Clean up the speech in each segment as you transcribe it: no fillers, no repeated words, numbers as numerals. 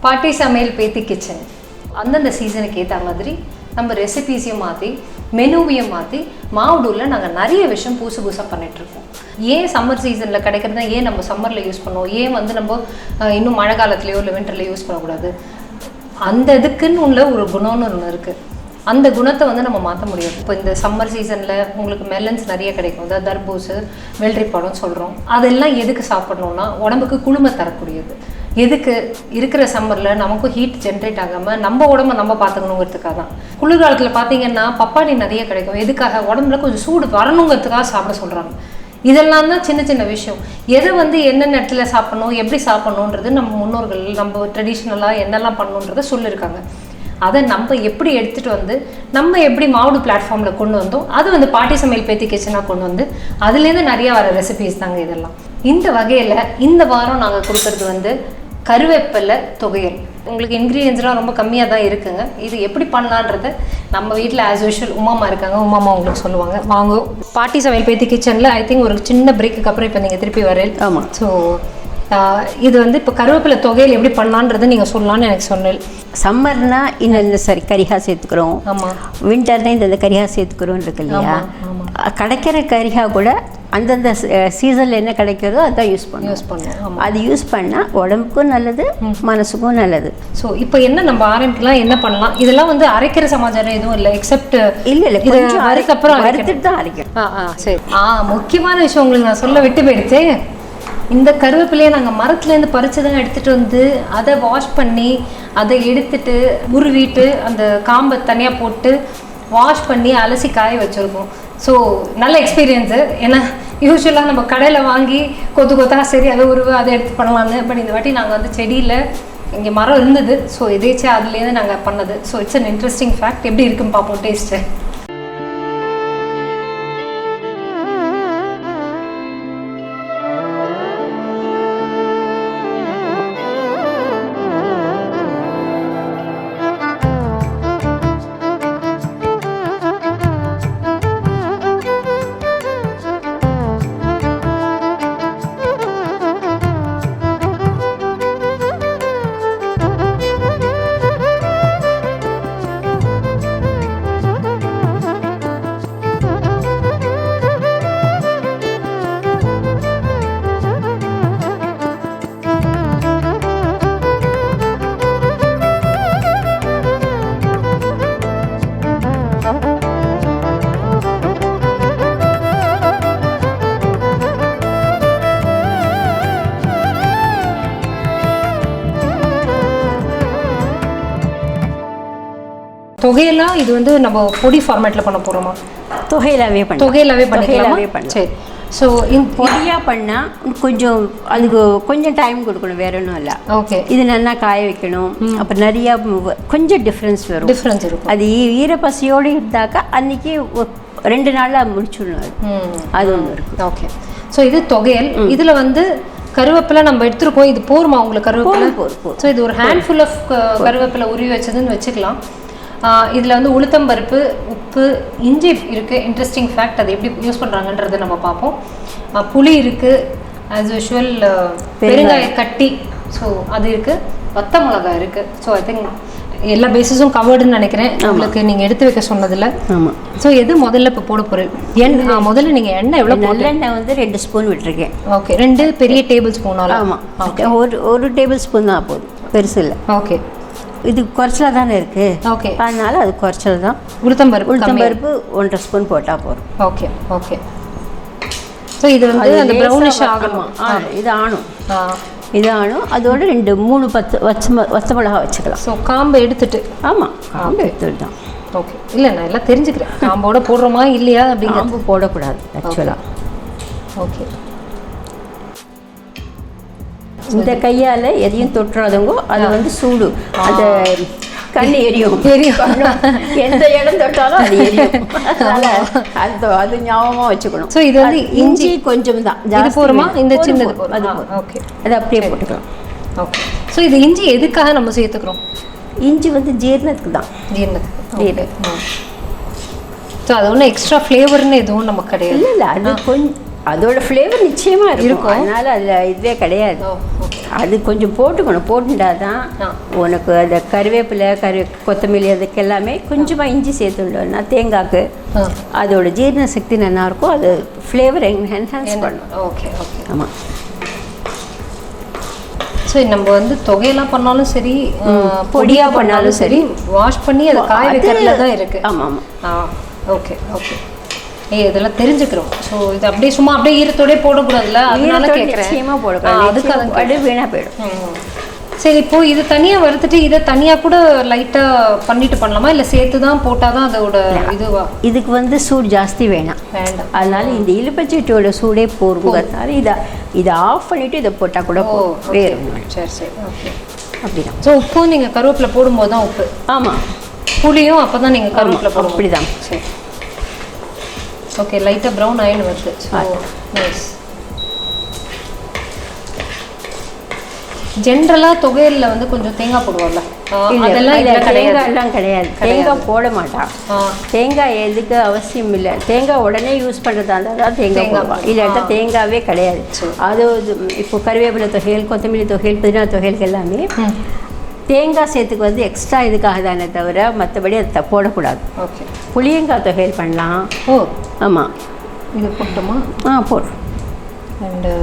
பாட்டி சமையல் பேத்தி கிச்சன் அந்தந்த சீசனுக்கு ஏற்ற மாதிரி நம்ம ரெசிபீஸையும் மாற்றி மெனுவையும் மாற்றி மாவடூரில் நாங்கள் நிறைய விஷயம் புதுசாக பண்ணிகிட்ருக்கோம். ஏன் சம்மர் சீசனில் கிடைக்கிறதா ஏன் நம்ம சம்மரில் யூஸ் பண்ணுவோம், ஏன் வந்து நம்ம இன்னும் மழை காலத்துலேயோ இல்லை வின்டர்லேயோ யூஸ் பண்ணக்கூடாது, அந்த இதுக்குன்னு உள்ள ஒரு குணம்னு ஒன்று இருக்குது. அந்த குணத்தை வந்து நம்ம மாற்ற முடியாது. இப்போ இந்த சம்மர் சீசனில் உங்களுக்கு மெலன்ஸ் நிறைய கிடைக்கும், அதாவது தர்பூசு வெள்ளரி பழம் சொல்கிறோம். அதெல்லாம் எதுக்கு சாப்பிட்ணுன்னா உடம்புக்கு குளுமை தரக்கூடியது. எதுக்கு இருக்கிற சம்மரில் நமக்கும் ஹீட் ஜென்ரேட் ஆகாமல் நம்ம உடம்பை நம்ம பார்த்துக்கணுங்கிறதுக்காக தான். குளிர்காலத்தில் பார்த்தீங்கன்னா பப்பாளி நிறைய கிடைக்கும். எதுக்காக? உடம்புல கொஞ்சம் சூடு வரணுங்கிறதுக்காக சாப்பிட சொல்கிறாங்க. இதெல்லாம் தான் சின்ன சின்ன விஷயம். எதை வந்து என்னென்ன இடத்துல சாப்பிடணும், எப்படி சாப்பிட்ணுன்றது நம்ம முன்னோர்கள் நம்ம ட்ரெடிஷ்னலாக என்னெல்லாம் பண்ணணுன்றதை சொல்லியிருக்காங்க. அதை நம்ம எப்படி எடுத்துகிட்டு வந்து நம்ம எப்படி மாவடு பிளாட்ஃபார்மில் கொண்டு வந்தோம், அது வந்து பாட்டி சமையல் பேத்தி கிச்சனாக கொண்டு வந்து அதுலேருந்து நிறையா வர ரெசிபீஸ் தாங்க இதெல்லாம். இந்த வகையில் இந்த வாரம் நாங்கள் கொடுக்குறது வந்து கருவேப்பிலை துவையல். உங்களுக்கு இன்க்ரீடியன்ஸ்லாம் ரொம்ப கம்மியாக தான் இருக்குங்க. இது எப்படி பண்ணலான்றதை நம்ம வீட்டில் ஆஸ் யூஷுவல் உமாமா இருக்காங்க, உமாமா உங்களுக்கு சொல்லுவாங்க. வாங்க பாட்டி சமையல் பேத்தி கிச்சனில் ஐ திங்க் ஒரு சின்ன பிரேக்குக்கு அப்புறம் இப்போ நீங்கள் திருப்பி வரேன். ஆமாம். ஸோ இது வந்து இப்போ கருவேப்பிலை தொகையில் எப்படி பண்ணலான்றதை நீங்கள் சொல்லலான்னு எனக்கு சொன்னேன். சம்மர்னா இந்த சரி கரிகா சேர்த்துக்கிறோம். ஆமாம். வின்டர்னா இந்த கரிகா சேர்த்துக்கிறோம் இருக்கு இல்லையா. கிடைக்கிற கரிகா கூட அந்தந்த சீசனில் என்ன கிடைக்கிறதோ அதான் யூஸ் பண்ணுவோம். அது யூஸ் பண்ணால் உடம்புக்கும் நல்லது, மனசுக்கும் நல்லது. ஸோ இப்போ என்ன நம்ம ஆரம்பிக்கலாம், என்ன பண்ணலாம்? இதெல்லாம் வந்து அரைக்கிற சமாச்சாரம் எதுவும் இல்லை, எக்ஸப்ட் இல்லை கொஞ்சம் அதுக்கப்புறம் அரைத்துட்டு தான் அரைக்கிறோம். சரி. முக்கியமான விஷயம் உங்களுக்கு நான் சொல்ல விட்டு போயிடுச்சு. இந்த கருவேப்பிலையை நாங்கள் மரத்துலேருந்து பறித்து தான் எடுத்துகிட்டு வந்து அதை வாஷ் பண்ணி அதை எடுத்துட்டு உருவிட்டு அந்த காம்பை தனியாக போட்டு வாஷ் பண்ணி அலசி காய வச்சுருக்கோம். ஸோ நல்ல எக்ஸ்பீரியன்ஸு. ஏன்னா யூஸ்வலாக நம்ம கடையில் வாங்கி கொத்தாக சரி அதை உருவ அதை எடுத்து பண்ணலான்னு. பட் இந்த வாட்டி நாங்கள் வந்து செடியில் இங்கே மரம் இருந்தது. ஸோ எதேச்சா அதுலேருந்து நாங்கள் பண்ணது. So it's an interesting fact. எப்படி இருக்குன்னு பார்ப்போம் டேஸ்ட்டு. தொகையெல்லாம் இது வந்து நம்ம பொடி ஃபார்மேட்டில் பண்ண போகிறோமா? தொகையிலாவே பண்ணிக்கலாம். சரி. ஸோ பொடியாக பண்ணால் கொஞ்சம் அதுக்கு கொஞ்சம் டைம் கொடுக்கணும், வேற ஒன்றும் இல்லை. ஓகே. இது நல்லா காய வைக்கணும். அப்புறம் நிறையா கொஞ்சம் டிஃப்ரென்ஸ் இருக்கும். அது ஈரப்பசியோடு இருந்தாக்கா அன்றைக்கி 2 நாளில் முடிச்சுடணும். அது ஒன்று இருக்குது. ஓகே. ஸோ இது தொகையல். இதில் வந்து கருவேப்பிலை நம்ம எடுத்துருக்கோம். இது போருமா உங்களுக்கு கருவேப்பிலை? ஸோ இது ஒரு ஹேண்ட்ஃபுல் ஆஃப் கருவேப்பிலை உருவி வச்சதுன்னு வச்சுக்கலாம். இதில் வந்து உளுத்தம்பருப்பு, உப்பு, இஞ்சி இருக்குது. இன்ட்ரெஸ்டிங் ஃபேக்ட், அதை எப்படி யூஸ் பண்ணுறாங்கன்றதை நம்ம பார்ப்போம். புளி இருக்குது, ஆஸ் யூஷுவல் பெருங்காய கட்டி, ஸோ அது இருக்குது. வத்த மிளகாய் இருக்குது. ஸோ ஐ திங்க் எல்லா பேஸஸும் கவர்டுன்னு நினைக்கிறேன் உங்களுக்கு நீங்கள் எடுத்து வைக்க சொன்னதில். ஆமாம். ஸோ எது முதல்ல இப்போ போட போகிறேன்? எண்ணெய் முதல்ல நீங்கள் எண்ணெய் எவ்வளோ? நல்லெண்ணெய் வந்து 2 ஸ்பூன் விட்டுருக்கேன். ஓகே. 2 பெரிய டேபிள் ஸ்பூனால? ஆமாம். ஒரு டேபிள் ஸ்பூன் தான் போதும், பெருசு இல்லை. ஓகே. இது குறைச்சலாக தானே இருக்குது. ஓகே. அதனால அது குறைச்சல் தான். உளுத்தம்பருப்பு 1.5 ஸ்பூன் போட்டால் போதும். ஓகே. ஓகே. ஸோ இது வந்து அந்த ப்ரௌனிஷ் ஆகணும். இது ஆணும். அதோட 2-3 வத்த மிளகா வச்சுக்கலாம். ஸோ காம்பை எடுத்துட்டு? ஆமாம், காம்பை எடுத்துட்டு தான். ஓகே. இல்லை நான் எல்லாம் தெரிஞ்சுக்கிறேன். காம்போட போடுறோமா இல்லையா அப்படி? காம்பு போடக்கூடாது ஆக்சுவலாக. ஓகே. இந்த கையால் எதையும் தொட்டுறாதவங்க அது வந்து சூடு, அந்த கண் எரியும். எந்த இடம் தொட்டாலும் அது எரியும். அது ஞாபகமாக வச்சுக்கணும். ஸோ இது வந்து இஞ்சி கொஞ்சம் தான் இது போகிறோமா? இந்த சின்னது அது ஓகே. அது அப்படியே போட்டுக்கலாம். ஓகே. ஸோ இது இஞ்சி எதுக்காக நம்ம சேர்த்துக்கிறோம்? இஞ்சி வந்து ஜீரணத்துக்கு தான். ஜீரணத்துக்கு. ஸோ அது ஒன்றும் எக்ஸ்ட்ரா ஃப்ளேவர்னு எதுவும் நமக்கு கிடையாது. இல்லை அது கொஞ்சம் அதோட ஃப்ளேவர் நிச்சயமாக இருக்கும். அதனால் அதில் இதுவே கிடையாது. அது கொஞ்சம் போட்டுட்டா தான் உனக்கு அந்த கருவேப்பிலை கொத்தமல்லி அதுக்கு எல்லாமே கொஞ்சமாக இஞ்சி சேர்த்துட்டோம்னா தேங்காய்க்கு அதோட ஜீரண சக்தி நல்லாயிருக்கும். அது ஃப்ளேவர் என்ஹான்ஸ் பண்ணும். Okay okay. ஆமாம். ஸோ நம்ம வந்து தொகையெல்லாம் பண்ணாலும் சரி, பொடியாக பண்ணாலும் சரி, வாஷ் பண்ணி அதை காய வைக்கிறதுல தான் இருக்குது. ஆமாம் ஆமாம். Okay okay. இதெல்லாம் தெரிஞ்சுக்கிறோம். ஸோ இது அப்படியே சும்மா அப்படியே ஈரத்தோடய போடக்கூடாதுல்ல, அதனால கேட்குறேன். போடக்கூடாது, அதுக்கு அது வீணாக போயிடும். சரி, இப்போ இது தனியாக வறுத்துட்டு இதை தனியாக கூட லைட்டாக பண்ணிட்டு பண்ணலாமா, இல்லை சேர்த்து தான் போட்டால் தான் அதோட இதுவா? இதுக்கு வந்து சூடு ஜாஸ்தி வேண்டாம். அதனால இந்த இலுப்பச்சட்டியோட சூடே போகிறதுனால இதை ஆஃப் பண்ணிவிட்டு இதை போட்டால் கூட வேறும். சரி சரி, ஓகே. அப்படிதான். ஸோ உப்பும் நீங்கள் கருவேப்பிலை போடும்போது தான் உப்பு? ஆமாம். புளியும் அப்போ தான் நீங்கள் கருவேப்பிலை போடும்? அப்படி தான். சரி ஓகே. லைட்டாக ப்ரௌன் ஆயின் வருது. நைஸ். ஜென்ரலாக தொகையில் வந்து கொஞ்சம் தேங்காய் போடுவாங்கல்ல, அதெல்லாம் தேங்காயெல்லாம் கிடையாது. தேங்காய் போட மாட்டான். தேங்காய் எதுக்கு அவசியம் இல்லை. தேங்காய் உடனே யூஸ் பண்ணுறதா இருந்தால் தான் தேங்காய் போடுவான், இல்லாட்டா தேங்காவே கிடையாது. அது இப்போ கருவேப்பிலை தொகையல், கொத்தமல்லி தொகையல், புதினா தொகையலுக்கு எல்லாமே தேங்காய் சேர்த்துக்கு வந்து எக்ஸ்ட்ரா இதுக்காக தானே தவிர மற்றபடி அதை போடக்கூடாது. ஓகே. புளியங்காய் தொகையல் பண்ணலாம். ஆமாம். இது போட்டோமா? போடுறோம். அண்டு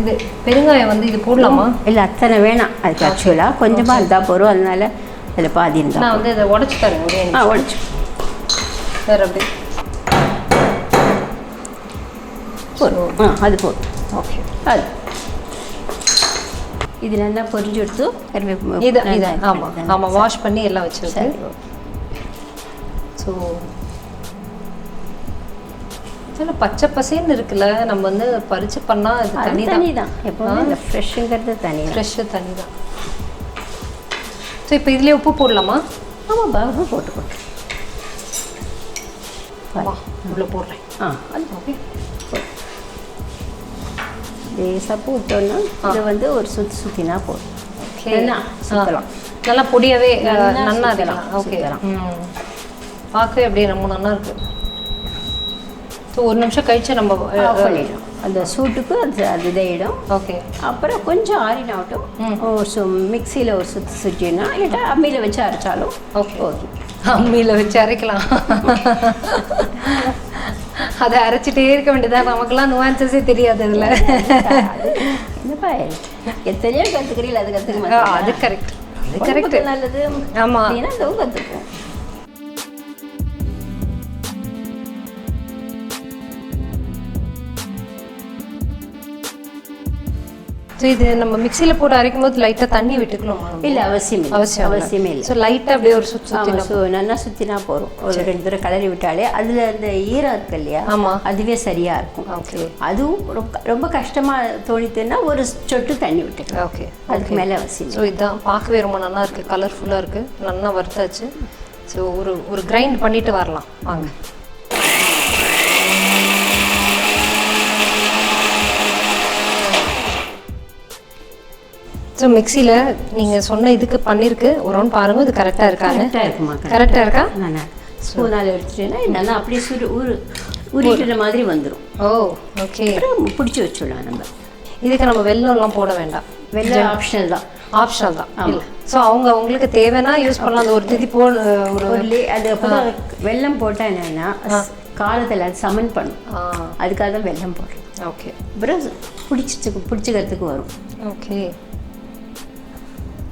இது பெருங்காயம் வந்து இது போடலாமா? இல்லை, அத்தனை வேணாம். அதுக்கு ஆக்சுவலாக கொஞ்சமாக இருந்தால் போகிறோம். அதனால அதில் பாதி இருந்தால் நான் வந்து இதை உடச்சி தரேன். உடச்சி வேறு அப்படி போதும். அது போதும். ஓகே. அது இது நல்லா பொரிஞ்சு எடுத்து இது ஆமாம் ஆமாம், வாஷ் பண்ணி எல்லாம் வச்சுருக்கு. ஸோ இதில் பச்சை பசேன்னு இருக்குல்ல, நம்ம வந்து பறித்து பண்ணால் அது தனி தான். எப்போவுமே இந்த ஃப்ரெஷ்ஷுங்கிறது ஃப்ரெஷ்ஷு தனி தான். ஸோ இப்போ இதுலேயே உப்பு போடலாமா? ஆமாம், பாகு போட்டு ஆமாம், இவ்வளோ போடுறேன். அது ஓகே. லேசாக போட்டோன்னா இதை வந்து ஒரு சுற்றினா போதும். சுற்றலாம். நல்லா பொடியாகவே நல்லா இருக்கலாம். ஓகே. பார்க்கவே அப்படியே ரொம்ப நல்லா இருக்குது. ஸோ ஒரு நிமிஷம் கழிச்சு நம்ம பண்ணிடலாம். அந்த சூட்டுக்கு அது இதாகிடும். ஓகே. அப்புறம் கொஞ்சம் ஆறினாட்டும் மிக்சியில் ஒரு சுற்றினா, இல்லாட்டா அம்மியில் வச்சு அரைச்சாலும் ஓகே. ஓகே, அம்மியில் வச்சு அரைக்கலாம். அதை அரைச்சிட்டே இருக்க வேண்டியதான். நமக்குலாம் நுவான்சஸே தெரியாது அதில். என்னப்பா எத்தனையோ கற்றுக்கிறீங்களா? அது கற்றுக்க. அது கரெக்ட், அது கரெக்ட், நல்லது. ஆமாம், ஏன்னா அதுவும் கற்றுப்போம். ஸோ இது நம்ம மிக்சியில் போட்டு அரைக்கும் போது லைட்டாக தண்ணி விட்டுக்கணுமா? இல்லை, அவசியமே இல்லை. ஸோ லைட்டாக அப்படியே ஒரு நல்லா சுற்றினா போகிறோம். ஒரு 2 தடவை கலரி விட்டாலே அதில் அந்த ஈரம் இருக்கு இல்லையா? ஆமாம், அதுவே சரியாக இருக்கும். ஓகே. அதுவும் ரொம்ப கஷ்டமாக தோணித்துன்னா ஒரு சொட்டு தண்ணி விட்டுக்கலாம். ஓகே, அதுக்கு மேலே அவசியம். ஸோ இதுதான் பார்க்கவே ரொம்ப நல்லா இருக்குது, கலர்ஃபுல்லாக இருக்குது, நல்லா வறுத்தாச்சு. ஸோ ஒரு கிரைண்ட் பண்ணிட்டு வரலாம் வாங்க. ஸோ மிக்சியில் நீங்கள் சொன்ன இதுக்கு பண்ணியிருக்கு. ஒரு ரவுண்ட் பாருங்கள், இது கரெக்டாக இருக்காங்க. கரெக்டாக இருக்கா? ஸ்பூனால் எடுத்துட்டேன்னா நல்லா அப்படியே உருட்டுற மாதிரி வந்துடும். ஓகே. பிடிச்சி வச்சுடலாம். நம்ம இதுக்கு நம்ம வெல்லம்லாம் போட வேண்டாம். வெல்லம் ஆப்ஷனல் தான். இல்லை, ஸோ அவங்களுக்கு தேவைன்னா யூஸ் பண்ணலாம். அந்த ஒரு திதி போல் அது வெல்லம் போட்டால் என்னென்னா காலத்தில் அது சமன் பண்ணும். அதுக்காக தான் வெல்லம் போடுறோம். ஓகே. அப்புறம் பிடிச்சிக்கிறதுக்கு வரும். ஓகே.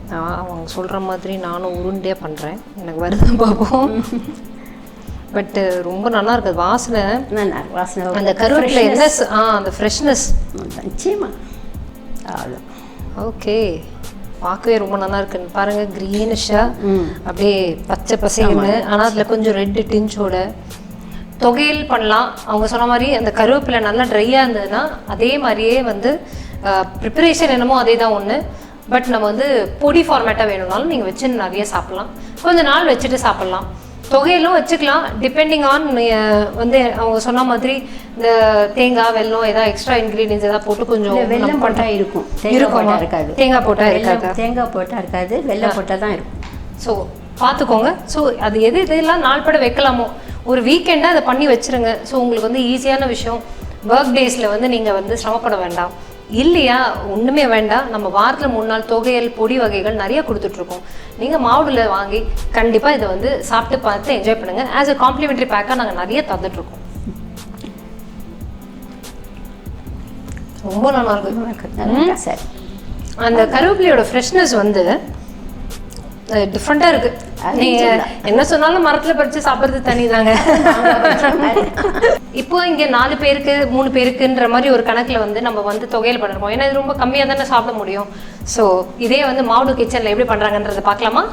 அவங்க சொல்கிற மாதிரி நானும் உருண்டே பண்ணுறேன். எனக்கு வருது பார்ப்போம். பட்டு ரொம்ப நல்லா இருக்குது. வாசனை அந்த கருவேப்பிலை அந்த ஃப்ரெஷ்னஸ் நிச்சயமா. ஓகே, பார்க்கவே ரொம்ப நல்லா இருக்குன்னு பாருங்கள். க்ரீனிஷாக அப்படியே பச்சை பசைன்னு, ஆனால் அதில் கொஞ்சம் ரெட்டு டிஞ்சோட தொகையில் பண்ணலாம். அவங்க சொன்ன மாதிரி அந்த கருவேப்பிலை நல்லா ட்ரையாக இருந்ததுன்னா அதே மாதிரியே வந்து ப்ரிப்பரேஷன் என்னமோ அதே தான் ஒன்று. பட் நம்ம வந்து பொடி ஃபார்மேட்டாக வேணும்னாலும் நீங்கள் வச்சு நிறைய சாப்பிட்லாம். கொஞ்சம் நாள் வச்சுட்டு சாப்பிட்லாம். தொகையிலும் வச்சுக்கலாம், டிபெண்டிங் ஆன் வந்து அவங்க சொன்ன மாதிரி இந்த தேங்காய், வெல்லம், ஏதாவது எக்ஸ்ட்ரா இன்க்ரீடியன்ஸ் ஏதாவது போட்டு கொஞ்சம் வெல்லம் போட்டால் இருக்கும். இருக்காது. தேங்காய் போட்டால் இருக்காது. தேங்காய் போட்டால் இருக்காது, வெல்லம் போட்டால் தான் இருக்கும். ஸோ பார்த்துக்கோங்க. ஸோ அது எதெல்லாம் நாள்பட வைக்கலாமோ ஒரு வீக்கெண்டாக அதை பண்ணி வச்சுருங்க. ஸோ உங்களுக்கு வந்து ஈஸியான விஷயம். ஒர்க் டேஸில் வந்து நீங்கள் வந்து சிரமப்பட வேண்டாம். இல்லையா ஒன்றுமே வேண்டாம், நம்ம வாரத்தில் 3 நாள் தொகையல் பொடி வகைகள் நிறைய கொடுத்துட்ருக்கோம். நீங்கள் மாவுடில் வாங்கி கண்டிப்பாக இதை வந்து சாப்பிட்டு பார்த்து என்ஜாய் பண்ணுங்கள். ஆஸ் அ காம்ப்ளிமெண்ட்ரி பேக்காக நாங்கள் நிறைய தந்துட்டுருக்கோம். ரொம்ப நல்லா இருக்கு. சரி, அந்த கருவேப்பிலையோட ஃப்ரெஷ்னஸ் வந்து டிஃப்ரெண்ட்டாக இருக்குது. நீங்கள் என்ன சொன்னாலும் மரத்தில் பறித்து சாப்பிட்றது தனி தாங்க. இப்போ இங்கே 4 பேருக்கு 3 பேருக்குன்ற மாதிரி ஒரு கணக்கில் வந்து நம்ம வந்து தொகையில் பண்ணிருக்கோம். ஏன்னா இது ரொம்ப கம்மியாக தானே சாப்பிட முடியும். ஸோ இதே வந்து மாவுடு கிச்சனில் எப்படி பண்ணுறாங்கன்றதை பார்க்கலாமா?